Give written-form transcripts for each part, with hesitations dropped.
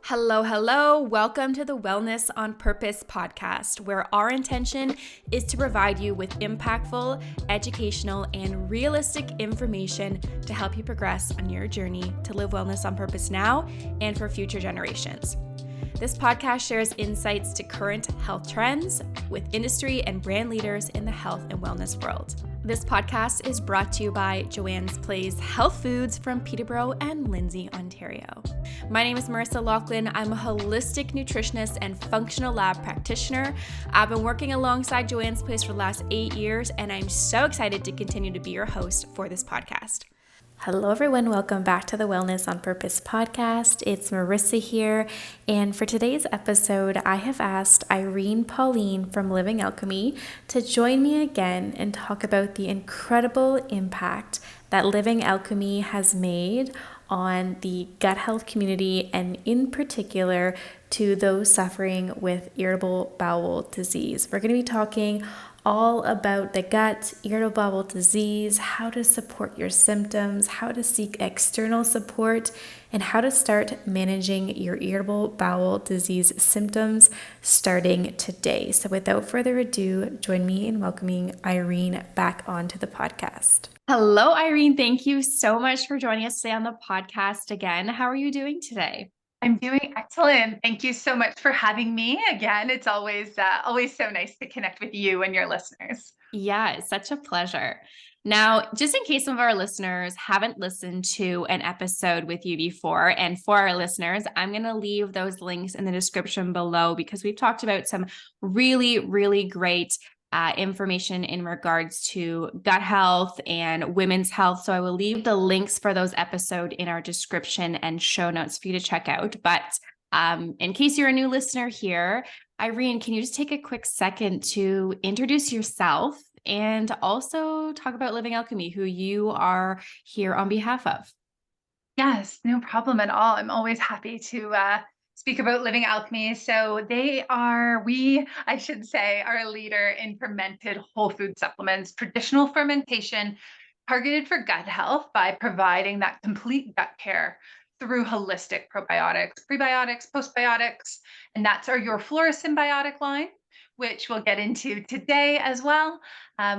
Hello, hello. Welcome to the Wellness on Purpose podcast, where our intention is to provide you with impactful, educational, and realistic information to help you progress on your journey to live wellness on purpose now and for future generations. This podcast shares insights to current health trends with industry and brand leaders in the health and wellness world. This podcast is brought to you by Joanne's Place Health Foods from Peterborough and Lindsay, Ontario. My name is Marissa Lachlan. I'm a holistic nutritionist and functional lab practitioner. I've been working alongside Joanne's Place for the last 8 years, and I'm so excited to continue to be your host for this podcast. Hello, everyone. Welcome back to the Wellness on Purpose podcast. It's Marissa here. And for today's episode, I have asked Irene Pauline from Living Alchemy to join me again and talk about the incredible impact that Living Alchemy has made on the gut health community, and in particular to those suffering with irritable bowel disease. We're going to be talking all about the gut, irritable bowel disease, how to support your symptoms, how to seek external support, and how to start managing your irritable bowel disease symptoms starting today. So without further ado, join me in welcoming Irene back onto the podcast. Hello, Irene. Thank you so much for joining us today on the podcast again. How are you doing today? I'm doing excellent. Thank you so much for having me again. It's always so nice to connect with you and your listeners. Yeah, it's such a pleasure. Now, just in case some of our listeners haven't listened to an episode with you before, and for our listeners, I'm going to leave those links in the description below because we've talked about some really, really great information in regards to gut health and women's health. So I will leave the links for those episodes in our description and show notes for you to check out. But in case you're a new listener here, Irene, can you just take a quick second to introduce yourself and also talk about Living Alchemy, who you are here on behalf of? Yes, no problem at all. I'm always happy to speak about Living Alchemy. So I should say, are a leader in fermented whole food supplements, traditional fermentation targeted for gut health by providing that complete gut care through holistic probiotics, prebiotics, postbiotics, and that's your Flora Symbiotic line, which we'll get into today as well.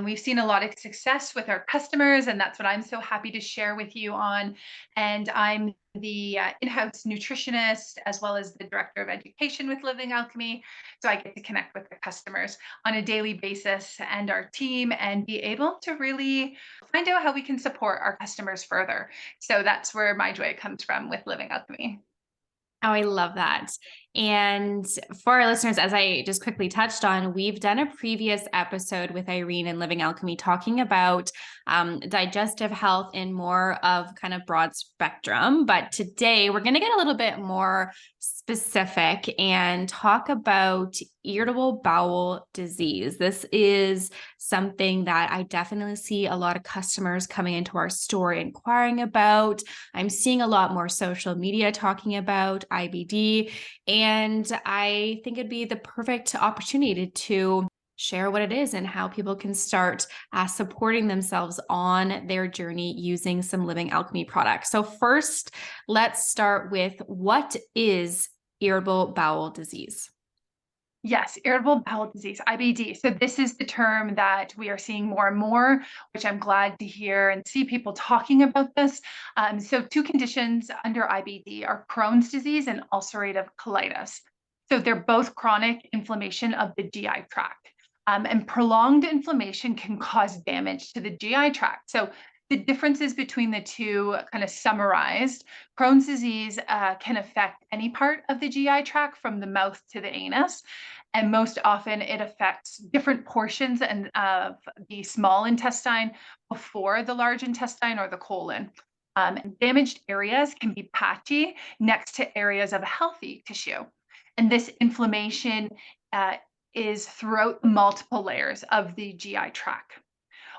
We've seen a lot of success with our customers, and that's what I'm so happy to share with you on. And I'm the in-house nutritionist as well as the director of education with Living Alchemy. So I get to connect with the customers on a daily basis and our team and be able to really find out how we can support our customers further. So that's where my joy comes from with Living Alchemy. Oh, I love that. And for our listeners, as I just quickly touched on, we've done a previous episode with Irene and Living Alchemy talking about digestive health in more of kind of broad spectrum. But today we're going to get a little bit more specific and talk about irritable bowel disease. This is something that I definitely see a lot of customers coming into our store inquiring about. I'm seeing a lot more social media talking about IBD, and I think it'd be the perfect opportunity to share what it is and how people can start supporting themselves on their journey using some Living Alchemy products. So first, let's start with, what is irritable bowel disease? Yes, irritable bowel disease, IBD. So this is the term that we are seeing more and more, which I'm glad to hear and see people talking about this. So two conditions under IBD are Crohn's disease and ulcerative colitis. So they're both chronic inflammation of the GI tract. And prolonged inflammation can cause damage to the GI tract. So the differences between the two, kind of summarized, Crohn's disease can affect any part of the GI tract from the mouth to the anus. And most often it affects different portions of the small intestine before the large intestine or the colon. Damaged areas can be patchy next to areas of healthy tissue. And this inflammation is throughout multiple layers of the GI tract.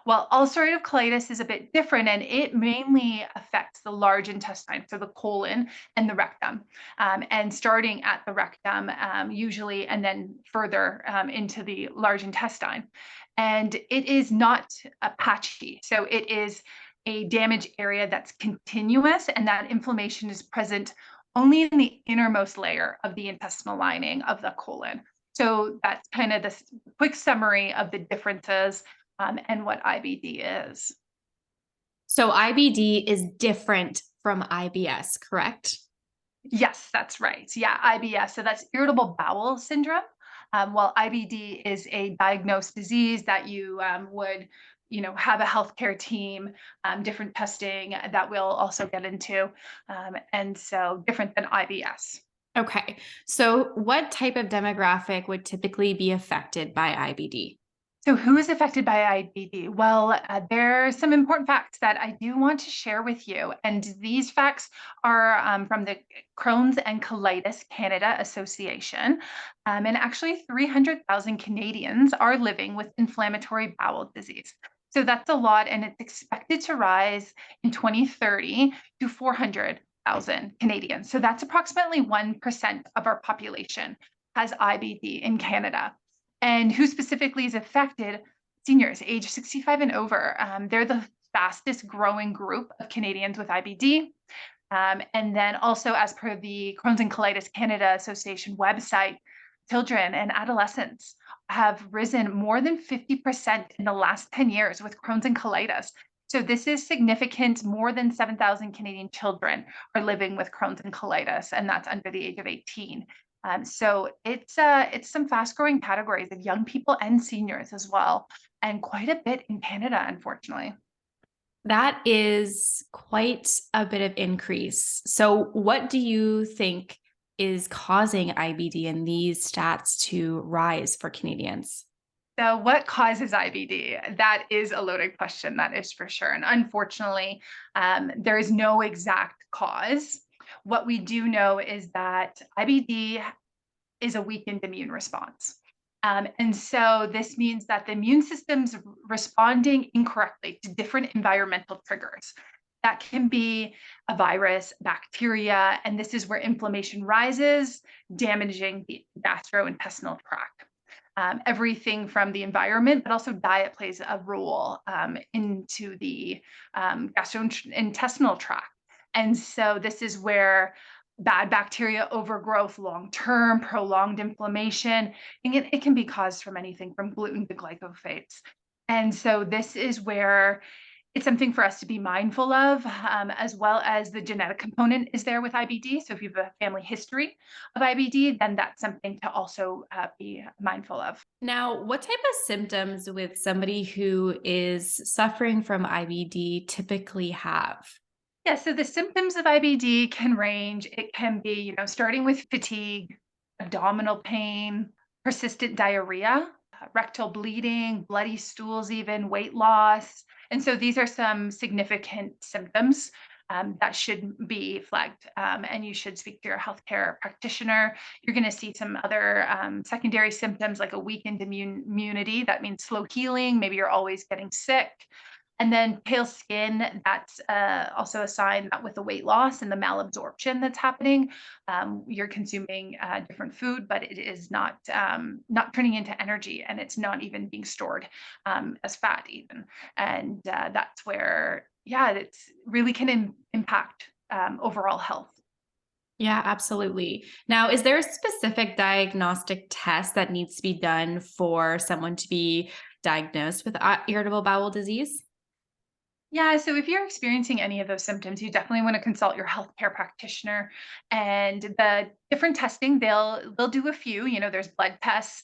Well, ulcerative colitis is a bit different, and it mainly affects the large intestine, so the colon and the rectum, and starting at the rectum usually, and then further into the large intestine. And it is not patchy, so it is a damaged area that's continuous, and that inflammation is present only in the innermost layer of the intestinal lining of the colon. So that's kind of this quick summary of the differences and what IBD is. So IBD is different from IBS, correct? Yes, that's right. Yeah, IBS. So that's irritable bowel syndrome. While IBD is a diagnosed disease that you would, have a healthcare team, different testing that we'll also get into, and so different than IBS. Okay. So what type of demographic would typically be affected by IBD? So, who is affected by IBD? Well, there are some important facts that I do want to share with you. And these facts are from the Crohn's and Colitis Canada Association. And actually, 300,000 Canadians are living with inflammatory bowel disease. So, that's a lot. And it's expected to rise in 2030 to 400,000 Canadians. So, that's approximately 1% of our population has IBD in Canada. And who specifically is affected? Seniors age 65 and over. They're the fastest growing group of Canadians with IBD. And then also, as per the Crohn's and Colitis Canada Association website, children and adolescents have risen more than 50% in the last 10 years with Crohn's and colitis. So this is significant. More than 7,000 Canadian children are living with Crohn's and colitis, and that's under the age of 18. So it's some fast growing categories of young people and seniors as well, and quite a bit in Canada, unfortunately. That is quite a bit of increase. So what do you think is causing IBD and these stats to rise for Canadians? So, what causes IBD? That is a loaded question, that is for sure. And unfortunately, there is no exact cause. What we do know is that IBD is a weakened immune response. And so this means that the immune system's responding incorrectly to different environmental triggers. That can be a virus, bacteria, and this is where inflammation rises, damaging the gastrointestinal tract. Everything from the environment, but also diet plays a role into the gastrointestinal tract. And so this is where bad bacteria overgrowth, long term, prolonged inflammation, and it can be caused from anything from gluten to glycophages. And so this is where it's something for us to be mindful of, as well as the genetic component is there with IBD. So if you have a family history of IBD, then that's something to also be mindful of. Now, what type of symptoms with somebody who is suffering from IBD typically have? Yeah, so the symptoms of IBD can range. It can be, starting with fatigue, abdominal pain, persistent diarrhea, rectal bleeding, bloody stools, even weight loss. And so these are some significant symptoms that should be flagged. And you should speak to your healthcare practitioner. You're going to see some other secondary symptoms like a weakened immunity. That means slow healing. Maybe you're always getting sick. And then pale skin, that's also a sign that with the weight loss and the malabsorption that's happening, you're consuming different food, but it is not turning into energy, and it's not even being stored as fat even. And that's where, yeah, it's really can impact overall health. Yeah, absolutely. Now, is there a specific diagnostic test that needs to be done for someone to be diagnosed with irritable bowel disease? Yeah, so if you're experiencing any of those symptoms, you definitely want to consult your healthcare practitioner. And the different testing, they'll do a few. There's blood tests.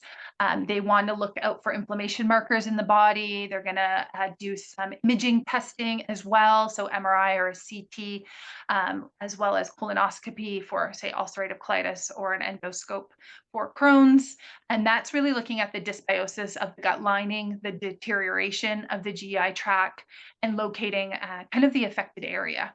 They want to look out for inflammation markers in the body. They're going to do some imaging testing as well, so MRI or a CT, as well as colonoscopy for, say, ulcerative colitis or an endoscope for Crohn's. And that's really looking at the dysbiosis of the gut lining, the deterioration of the GI tract, and locating kind of the affected area.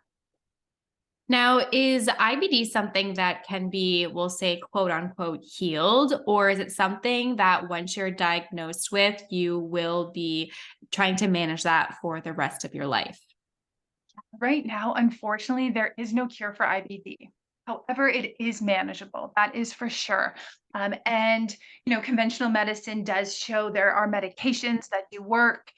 Now, is IBD something that can be, we'll say, quote unquote, healed? Or is it something that once you're diagnosed with, you will be trying to manage that for the rest of your life? Right now, unfortunately, there is no cure for IBD. However, it is manageable. That is for sure. And conventional medicine does show there are medications that do work.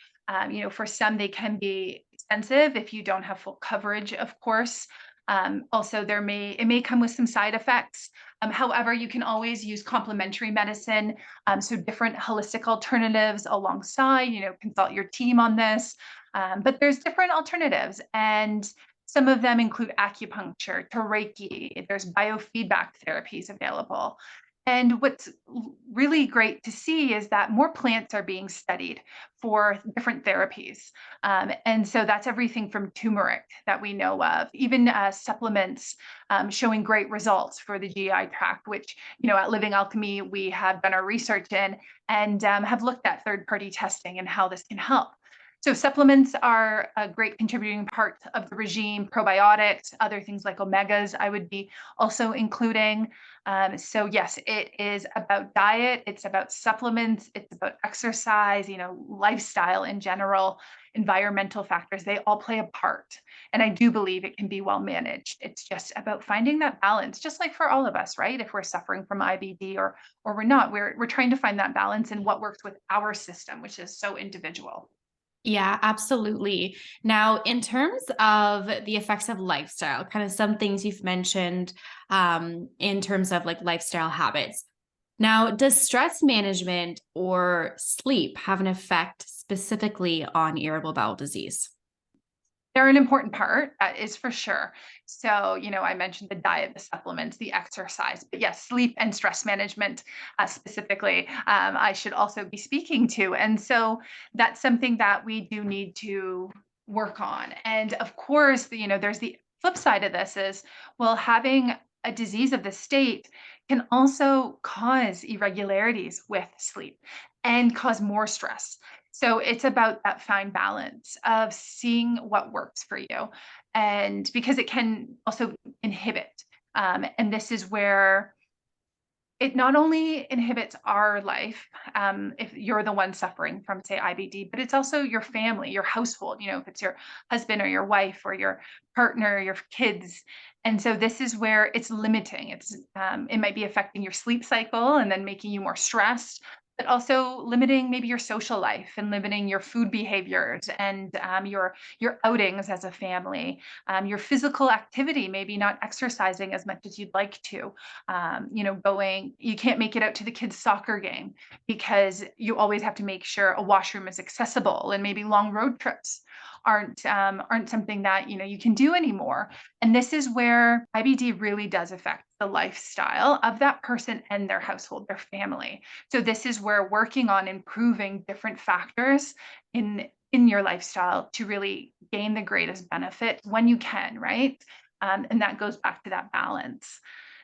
For some, they can be expensive if you don't have full coverage, of course. Also, it may come with some side effects. However, you can always use complementary medicine, so different holistic alternatives alongside. Consult your team on this. But there's different alternatives, and some of them include acupuncture, to Reiki. There's biofeedback therapies available. And what's really great to see is that more plants are being studied for different therapies. And so that's everything from turmeric that we know of, even supplements showing great results for the GI tract, which, at Living Alchemy, we have done our research in and have looked at third-party testing and how this can help. So supplements are a great contributing part of the regime. Probiotics, other things like omegas, I would be also including. So yes, it is about diet. It's about supplements. It's about exercise, lifestyle in general, environmental factors. They all play a part. And I do believe it can be well managed. It's just about finding that balance, just like for all of us, right? If we're suffering from IBD or we're not, we're trying to find that balance in what works with our system, which is so individual. Yeah, absolutely. Now, in terms of the effects of lifestyle, kind of some things you've mentioned in terms of like lifestyle habits. Now, does stress management or sleep have an effect specifically on irritable bowel disease? They're an important part, that is for sure. So, I mentioned the diet, the supplements, the exercise, but yes, sleep and stress management specifically, I should also be speaking to. And so that's something that we do need to work on. And of course, there's the flip side of this is, well, having a disease of the state can also cause irregularities with sleep and cause more stress. So it's about that fine balance of seeing what works for you. And because it can also inhibit. And this is where it not only inhibits our life, if you're the one suffering from, say, IBD, but it's also your family, your household, if it's your husband or your wife or your partner, your kids. And so this is where it's limiting. It might be affecting your sleep cycle and then making you more stressed, but also limiting maybe your social life and limiting your food behaviors and your outings as a family, your physical activity, maybe not exercising as much as you'd like to. You can't make it out to the kids' soccer game because you always have to make sure a washroom is accessible, and maybe long road trips aren't something that you can do anymore. And this is where IBD really does affect the lifestyle of that person and their household, their family. So this is where working on improving different factors in your lifestyle to really gain the greatest benefit when you can, right? And that goes back to that balance.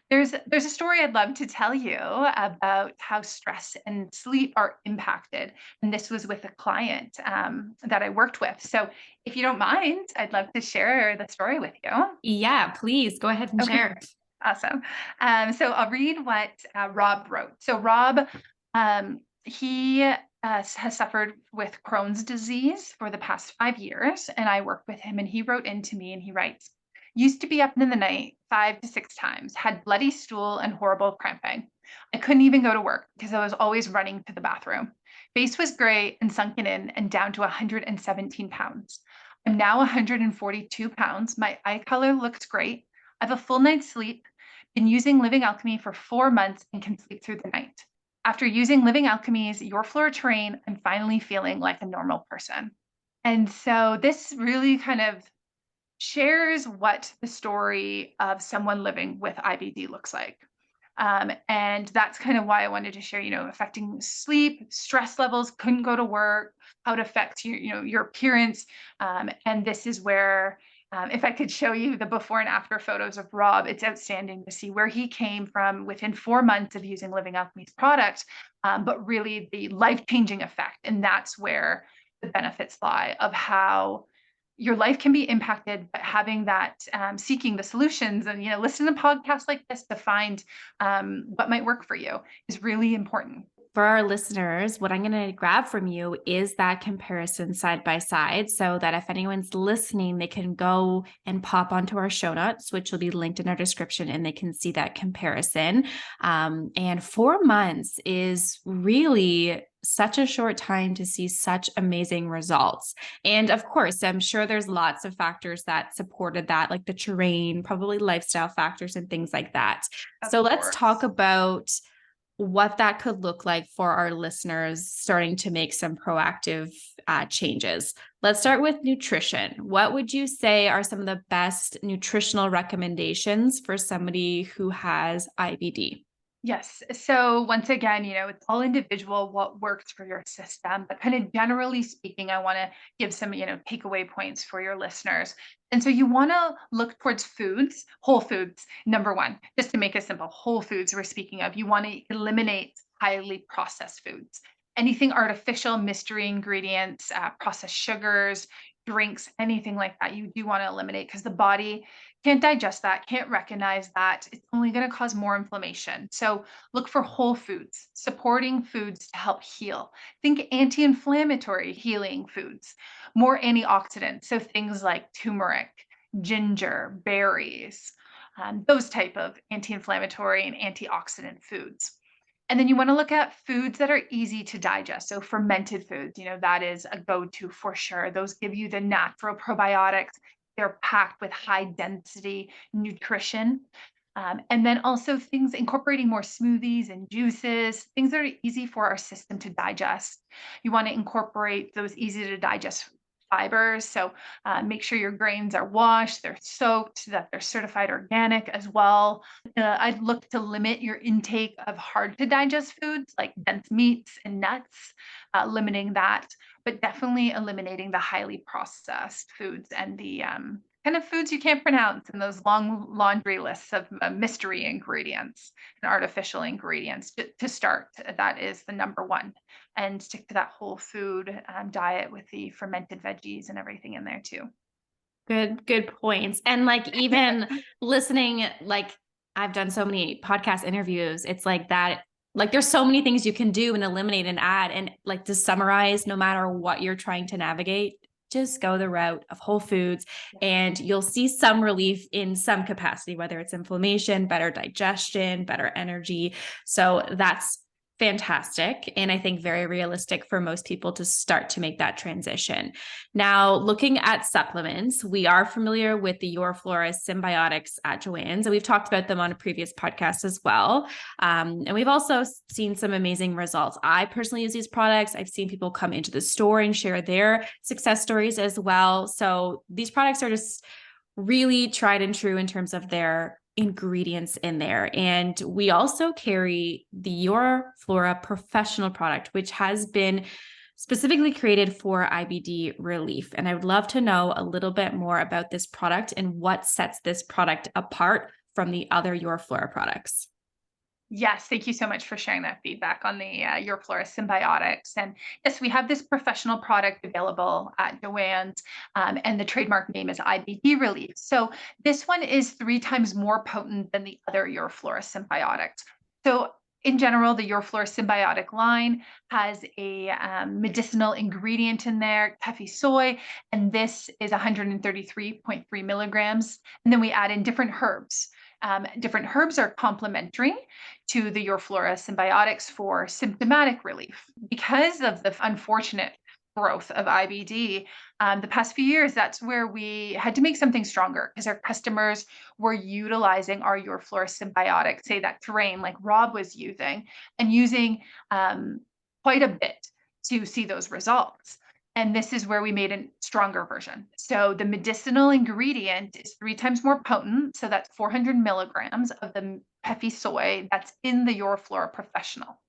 There's a story I'd love to tell you about how stress and sleep are impacted, and this was with a client that I worked with. So, if you don't mind, I'd love to share the story with you. Yeah, please go ahead and Okay, share. awesome. So I'll read what Rob wrote. So Rob, he has suffered with Crohn's disease for the past 5 years, and I worked with him. And he wrote into me, and he writes, "Used to be up in the night 5 to 6 times, had bloody stool and horrible cramping. I couldn't even go to work because I was always running to the bathroom. Face was gray and sunken in and down to 117 pounds. I'm now 142 pounds. My eye color looks great. I have a full night's sleep, been using Living Alchemy for 4 months and can sleep through the night. After using Living Alchemy's Your Flora Terrain, I'm finally feeling like a normal person." And so this really kind of shares what the story of someone living with IBD looks like. And that's kind of why I wanted to share, affecting sleep, stress levels, couldn't go to work, how it affects your appearance. And this is where, if I could show you the before and after photos of Rob, it's outstanding to see where he came from within 4 months of using Living Alchemy's product, but really the life-changing effect. And that's where the benefits lie of how your life can be impacted, but having that seeking the solutions and listen to podcasts like this to find what might work for you is really important. For our listeners, what I'm going to grab from you is that comparison side by side so that if anyone's listening, they can go and pop onto our show notes, which will be linked in our description, and they can see that comparison. And 4 months is really such a short time to see such amazing results. And of course, I'm sure there's lots of factors that supported that, like the terrain, probably lifestyle factors and things like that. Of So let's talk course. about what that could look like for our listeners starting to make some proactive changes. Let's start with nutrition. What would you say are some of the best nutritional recommendations for somebody who has IBD? Yes. So once again, it's all individual what works for your system, but kind of generally speaking, I want to give some, takeaway points for your listeners. And so you want to look towards foods, whole foods, number one, just to make it simple, whole foods we're speaking of. You want to eliminate highly processed foods. Anything artificial, mystery ingredients, processed sugars, drinks, anything like that, you do want to eliminate because the body can't digest that, can't recognize that. It's only going to cause more inflammation. So look for whole foods, supporting foods to help heal. Think anti-inflammatory healing foods, more antioxidants. So things like turmeric, ginger, berries, those type of anti-inflammatory and antioxidant foods. And then you want to look at foods that are easy to digest. So fermented foods, that is a go-to for sure. Those give you the natural probiotics. They're packed with high density nutrition. And then also things incorporating more smoothies and juices, things that are easy for our system to digest. You want to incorporate those easy to digest fibers. So make sure your grains are washed, they're soaked, that they're certified organic as well. I'd look to limit your intake of hard to digest foods like dense meats and nuts, limiting that, but definitely eliminating the highly processed foods and the kind of foods you can't pronounce and those long laundry lists of mystery ingredients and artificial ingredients to start. That is the number one. And stick to that whole food diet with the fermented veggies and everything in there too. Good points. And like even listening, like I've done so many podcast interviews, it's like that, like there's so many things you can do and eliminate and add. And like to summarize, no matter what you're trying to navigate, just go the route of whole foods and you'll see some relief in some capacity, whether it's inflammation, better digestion, better energy. So that's fantastic. And I think very realistic for most people to start to make that transition. Now, looking at supplements, we are familiar with the Flora Symbiotics at Joanne's, and we've talked about them on a previous podcast as well. And we've also seen some amazing results. I personally use these products. I've seen people come into the store and share their success stories as well. So these products are just really tried and true in terms of their ingredients in there. And we also carry the Your Flora professional product, which has been specifically created for IBD relief. And I would love to know a little bit more about this product and what sets this product apart from the other Your Flora products. Yes, thank you so much for sharing that feedback on the Your Flora Symbiotics. And yes, we have this professional product available at Joanne's, and the trademark name is IBD Relief. So this one is 3 times more potent than the other Your Flora Symbiotics. So in general, the Your Flora Symbiotic line has a medicinal ingredient in there, kefi soy, and this is 133.3 milligrams. And then we add in different herbs. Different herbs are complementary to the Your Flora Symbiotics for symptomatic relief. Because of the unfortunate growth of IBD, the past few years, that's where we had to make something stronger because our customers were utilizing our Your Flora Symbiotic, say that terrain like Rob was using, and using quite a bit to see those results. And this is where we made a stronger version. So the medicinal ingredient is 3 times more potent. So that's 400 milligrams of the kefi soy that's in the Your Flora Professional.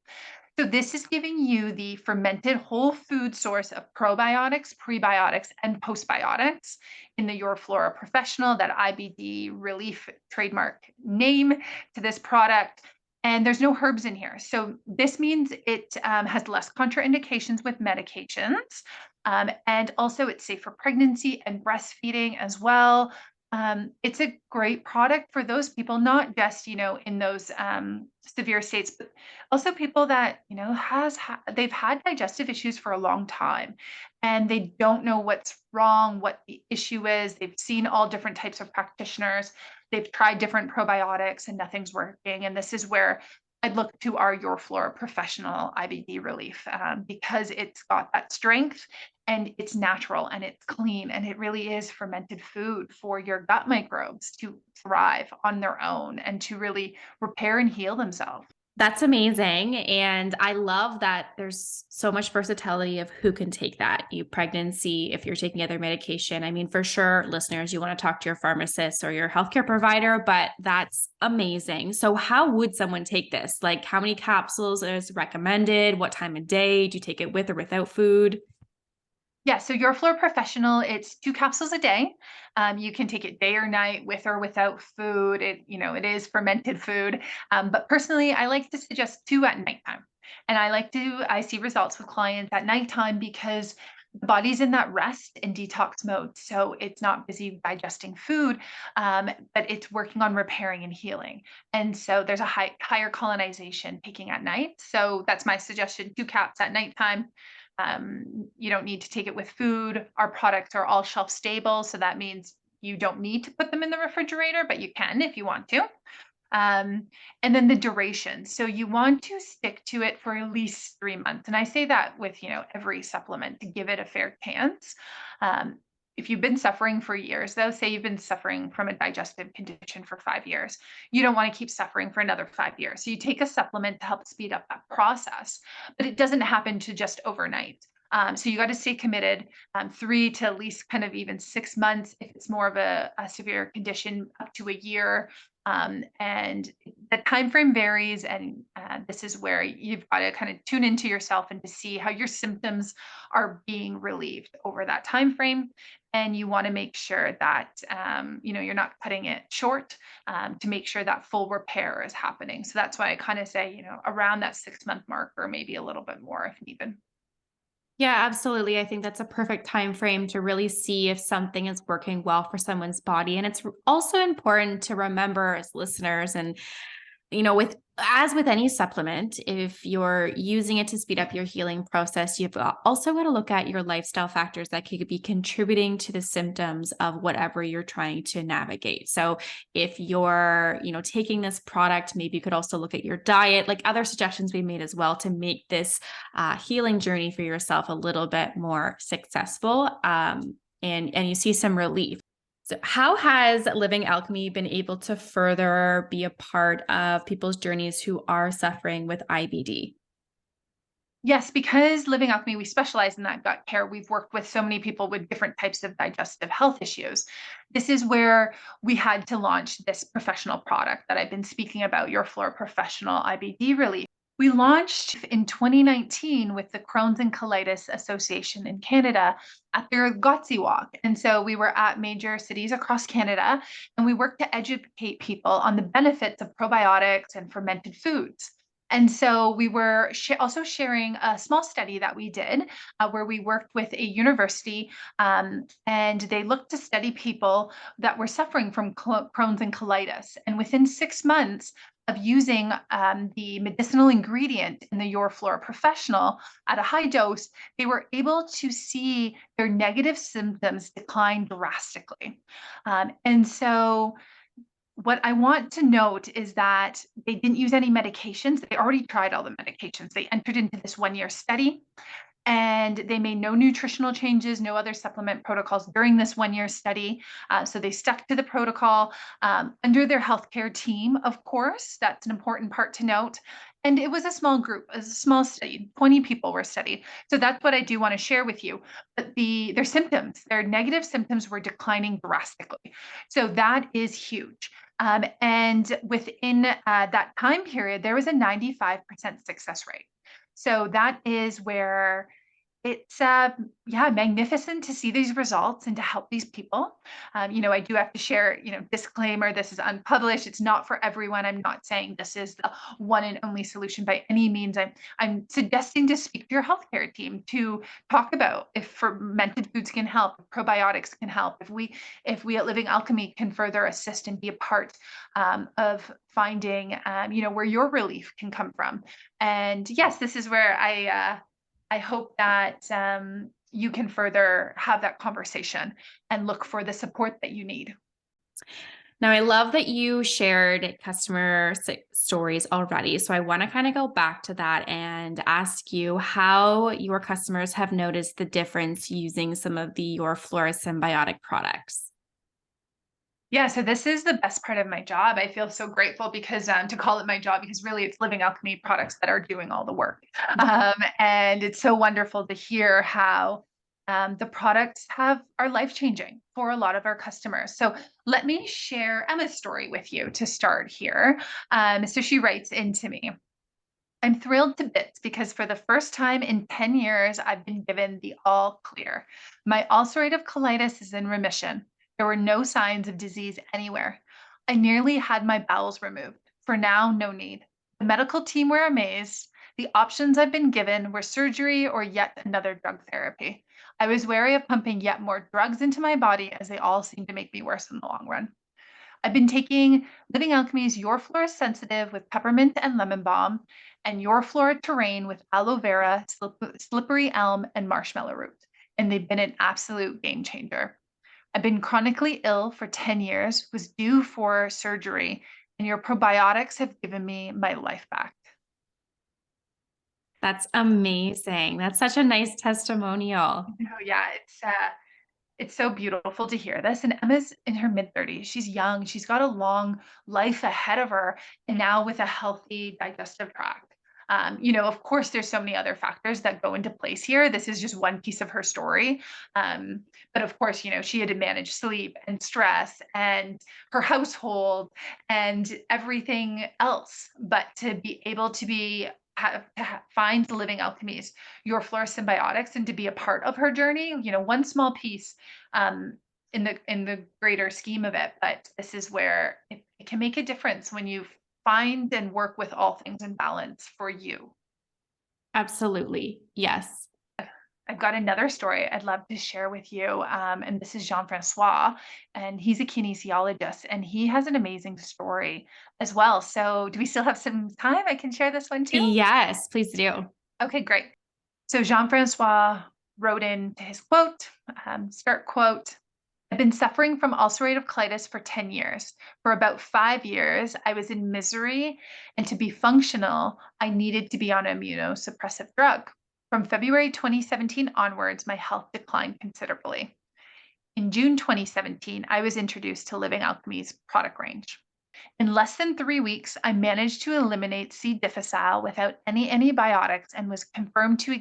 So this is giving you the fermented whole food source of probiotics, prebiotics, and postbiotics in the Your Flora Professional, that IBD Relief trademark name to this product. And there's no herbs in here. So this means it has less contraindications with medications. And also it's safe for pregnancy and breastfeeding as well. It's a great product for those people, not just, in those severe states, but also people that, they've had digestive issues for a long time and they don't know what's wrong, what the issue is. They've seen all different types of practitioners. They've tried different probiotics and nothing's working. And this is where I'd look to our Your Flora Professional IBD Relief because it's got that strength and it's natural and it's clean and it really is fermented food for your gut microbes to thrive on their own and to really repair and heal themselves. That's amazing. And I love that there's so much versatility of who can take that. You pregnancy, if you're taking other medication. I mean, for sure, listeners, you want to talk to your pharmacist or your healthcare provider, but that's amazing. So, how would someone take this? Like, how many capsules is recommended? What time of day? Do you take it with or without food? Yeah, so Your Flora Professional, it's 2 capsules a day. You can take it day or night with or without food. It is fermented food. But personally, I like to suggest 2 at nighttime. And I see results with clients at nighttime because the body's in that rest and detox mode. So it's not busy digesting food, but it's working on repairing and healing. And so there's a higher colonization peaking at night. So that's my suggestion, 2 caps at nighttime. You don't need to take it with food. Our products are all shelf stable. So that means you don't need to put them in the refrigerator, but you can if you want to. And then the duration. So you want to stick to it for at least 3 months. And I say that with, every supplement to give it a fair chance. Um, if you've been suffering for years, though, say you've been suffering from a digestive condition for 5 years, you don't want to keep suffering for another 5 years. So you take a supplement to help speed up that process, but it doesn't happen to just overnight. So you got to stay committed, 3 to at least kind of even 6 months if it's more of a severe condition, up to a year. And the time frame varies, and this is where you've got to kind of tune into yourself and to see how your symptoms are being relieved over that time frame. And you want to make sure that you're not cutting it short, to make sure that full repair is happening. So that's why I kind of say, around that 6-month mark or maybe a little bit more if needed. Yeah, absolutely. I think that's a perfect time frame to really see if something is working well for someone's body. And it's also important to remember as listeners and with as with any supplement, if you're using it to speed up your healing process, also got to look at your lifestyle factors that could be contributing to the symptoms of whatever you're trying to navigate. So if you're, taking this product, maybe you could also look at your diet, like other suggestions we made as well to make this healing journey for yourself a little bit more successful. And you see some relief. So how has Living Alchemy been able to further be a part of people's journeys who are suffering with IBD? Yes, because Living Alchemy, we specialize in that gut care. We've worked with so many people with different types of digestive health issues. This is where we had to launch this professional product that I've been speaking about, Your Flora Professional IBD Relief. We launched in 2019 with the Crohn's and Colitis Association in Canada at their Gotsy Walk. And so we were at major cities across Canada and we worked to educate people on the benefits of probiotics and fermented foods. And so we were also sharing a small study that we did where we worked with a university, and they looked to study people that were suffering from Crohn's and colitis. And within 6 months of using the medicinal ingredient in the Your Flora Professional at a high dose, they were able to see their negative symptoms decline drastically. And so what I want to note is that they didn't use any medications. They already tried all the medications. They entered into this 1-year study and they made no nutritional changes, no other supplement protocols during this 1-year study. So they stuck to the protocol under their healthcare team, of course. That's an important part to note. And it was a small group, a small study. 20 people were studied. So that's what I do want to share with you. But their symptoms, their negative symptoms were declining drastically. So that is huge. And within that time period, there was a 95% success rate. So that is where it's magnificent to see these results and to help these people. I do have to share, disclaimer, this is unpublished. It's not for everyone. I'm not saying this is the one and only solution by any means. I'm suggesting to speak to your healthcare team to talk about if fermented foods can help, if probiotics can help, if we at Living Alchemy can further assist and be a part of finding, where your relief can come from. And yes, this is where I hope that you can further have that conversation and look for the support that you need. Now, I love that you shared customer stories already. So I want to kind of go back to that and ask you how your customers have noticed the difference using some of your Flora symbiotic products. Yeah, so this is the best part of my job. I feel so grateful because to call it my job, because really it's Living Alchemy products that are doing all the work. And it's so wonderful to hear how the products are life changing for a lot of our customers. So let me share Emma's story with you to start here. So she writes into me. I'm thrilled to bits because for the first time in 10 years, I've been given the all clear. My ulcerative colitis is in remission. There were no signs of disease anywhere. I nearly had my bowels removed. For now, no need. The medical team were amazed. The options I've been given were surgery or yet another drug therapy. I was wary of pumping yet more drugs into my body as they all seemed to make me worse in the long run. I've been taking Living Alchemy's Your Flora Sensitive with peppermint and lemon balm, and Your Flora Terrain with aloe vera, slippery elm, and marshmallow root. And they've been an absolute game changer. I've been chronically ill for 10 years, was due for surgery, and your probiotics have given me my life back. That's amazing. That's such a nice testimonial. Oh, yeah, it's so beautiful to hear this. And Emma's in her mid 30s. She's young. She's got a long life ahead of her. And now with a healthy digestive tract. Of course, there's so many other factors that go into place here. This is just one piece of her story. But of course, she had to manage sleep and stress and her household and everything else. But to be able to find the Living Alchemies, Your Flora Symbiotics, and to be a part of her journey, one small piece um, in the greater scheme of it. But this is where it can make a difference when you find and work with all things in balance for you. Absolutely. Yes. I've got another story I'd love to share with you. And this is Jean-Francois, and he's a kinesiologist, and he has an amazing story as well. So, do we still have some time? I can share this one too. Yes, please do. Okay, great. So Jean-Francois wrote into his quote, start quote, I've been suffering from ulcerative colitis for 10 years. For about 5 years, I was in misery, and to be functional, I needed to be on an immunosuppressive drug. From February 2017 onwards, my health declined considerably. In June 2017, I was introduced to Living Alchemy's product range. In less than 3 weeks, I managed to eliminate C. difficile without any antibiotics and was confirmed to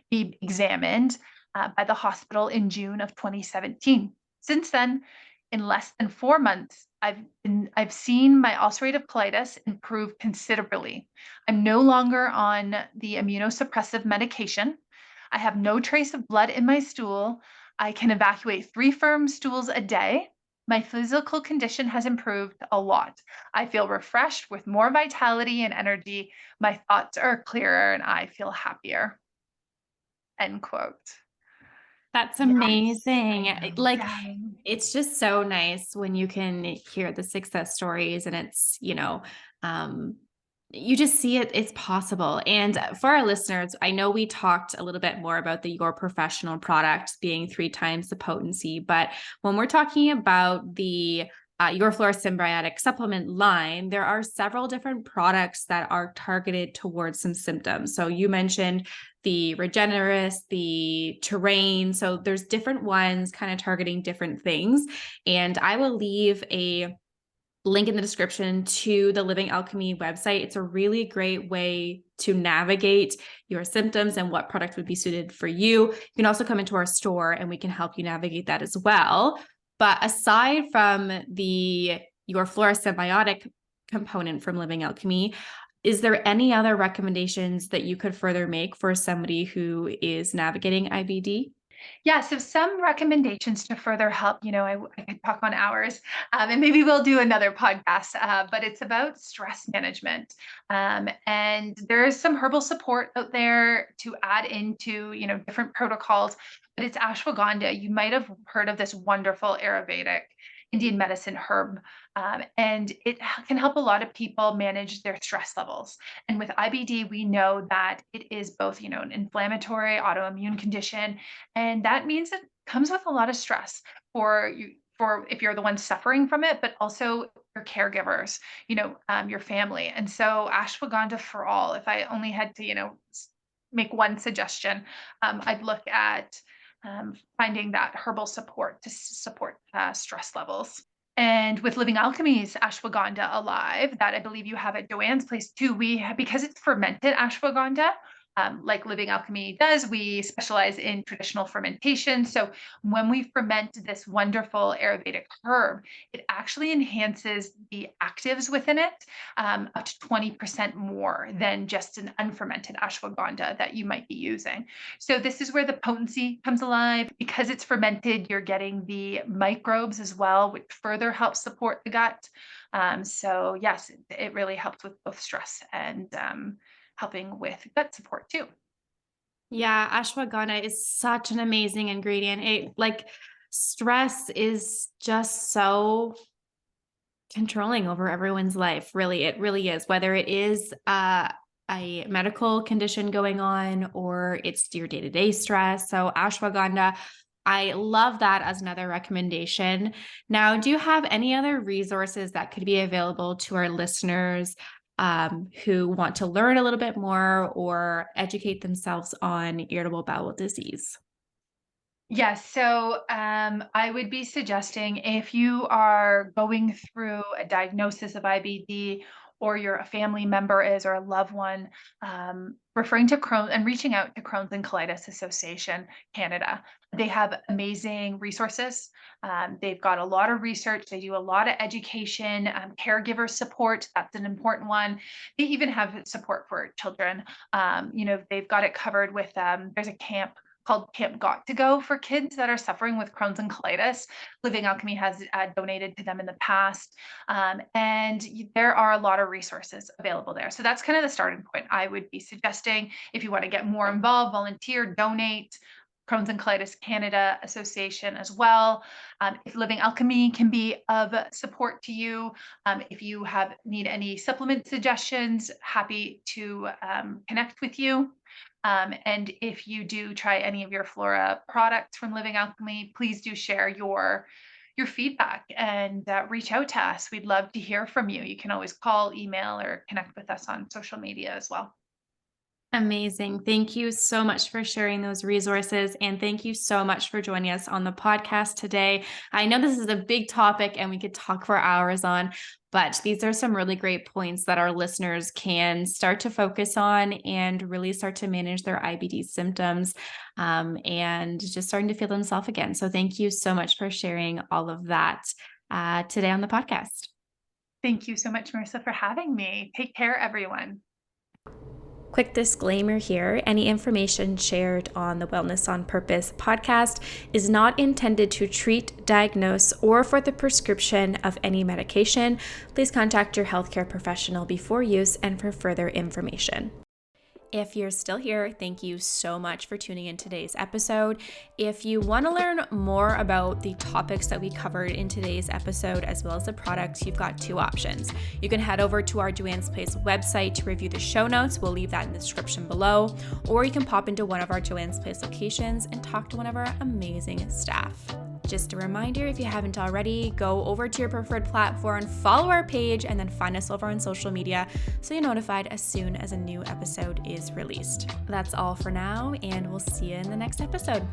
be examined by the hospital in June of 2017. Since then, in less than 4 months, I've seen my ulcerative colitis improve considerably. I'm no longer on the immunosuppressive medication. I have no trace of blood in my stool. I can evacuate 3 firm stools a day. My physical condition has improved a lot. I feel refreshed with more vitality and energy. My thoughts are clearer and I feel happier. End quote. That's Yes, I amazing. know. Yeah. It's just so nice when you can hear the success stories and um, you just see it's possible. And for our listeners, I know we talked a little bit more about Your Professional product being 3 times the potency, but when we're talking about the Your Flora Symbiotic supplement line, there are several different products that are targeted towards some symptoms. So you mentioned the Regenerist, the Terrain. So there's different ones kind of targeting different things. And I will leave a link in the description to the Living Alchemy website. It's a really great way to navigate your symptoms and what product would be suited for you. You can also come into our store and we can help you navigate that as well. But aside from Your Flora Symbiotic component from Living Alchemy, is there any other recommendations that you could further make for somebody who is navigating IBD? Yeah, so some recommendations to further help, I could talk on hours, and maybe we'll do another podcast, but it's about stress management. And there is some herbal support out there to add into, different protocols, but it's ashwagandha. You might have heard of this wonderful Ayurvedic Indian medicine herb, and it can help a lot of people manage their stress levels. And with IBD, we know that it is both, an inflammatory autoimmune condition, and that means it comes with a lot of stress for if you're the one suffering from it, but also your caregivers, your family. And so ashwagandha for all, if I only had to, make one suggestion, I'd look at finding that herbal support to support stress levels. And with Living Alchemy's ashwagandha alive, that I believe you have at Joanne's place too, because it's fermented ashwagandha, like Living Alchemy does, we specialize in traditional fermentation. So when we ferment this wonderful Ayurvedic herb, it actually enhances the actives within it up to 20% more than just an unfermented ashwagandha that you might be using. So this is where the potency comes alive. Because it's fermented, you're getting the microbes as well, which further helps support the gut. So yes, it really helps with both stress and helping with gut support too. Yeah, ashwagandha is such an amazing ingredient. Stress is just so controlling over everyone's life. Really, it really is. Whether it is a medical condition going on or it's your day-to-day stress. So ashwagandha, I love that as another recommendation. Now, do you have any other resources that could be available to our listeners who want to learn a little bit more or educate themselves on irritable bowel disease? Yes. So I would be suggesting if you are going through a diagnosis of IBD or you're a family member is or a loved one, referring to Crohn and reaching out to Crohn's and Colitis Association Canada. They have amazing resources. They've got a lot of research. They do a lot of education, caregiver support. That's an important one. They even have support for children. They've got it covered with, there's a camp called Camp Got to Go for kids that are suffering with Crohn's and colitis. Living Alchemy has donated to them in the past. There are a lot of resources available there. So that's kind of the starting point. I would be suggesting if you want to get more involved, volunteer, donate. Crohn's and Colitis Canada Association as well. If Living Alchemy can be of support to you, if you need any supplement suggestions, happy to connect with you. And if you do try any of your Flora products from Living Alchemy, please do share your feedback and reach out to us. We'd love to hear from you. You can always call, email, or connect with us on social media as well. Amazing. Thank you so much for sharing those resources. And thank you so much for joining us on the podcast today. I know this is a big topic and we could talk for hours on, but these are some really great points that our listeners can start to focus on and really start to manage their IBD symptoms and just starting to feel themselves again. So thank you so much for sharing all of that today on the podcast. Thank you so much, Marissa, for having me. Take care, everyone. Quick disclaimer here, any information shared on the Wellness on Purpose podcast is not intended to treat, diagnose, or for the prescription of any medication. Please contact your healthcare professional before use and for further information. If you're still here, thank you so much for tuning in today's episode. If you want to learn more about the topics that we covered in today's episode, as well as the products, you've got two options. You can head over to our Joanne's Place website to review the show notes. We'll leave that in the description below. Or you can pop into one of our Joanne's Place locations and talk to one of our amazing staff. Just a reminder, if you haven't already, go over to your preferred platform, follow our page, and then find us over on social media so you're notified as soon as a new episode is released. That's all for now, and we'll see you in the next episode.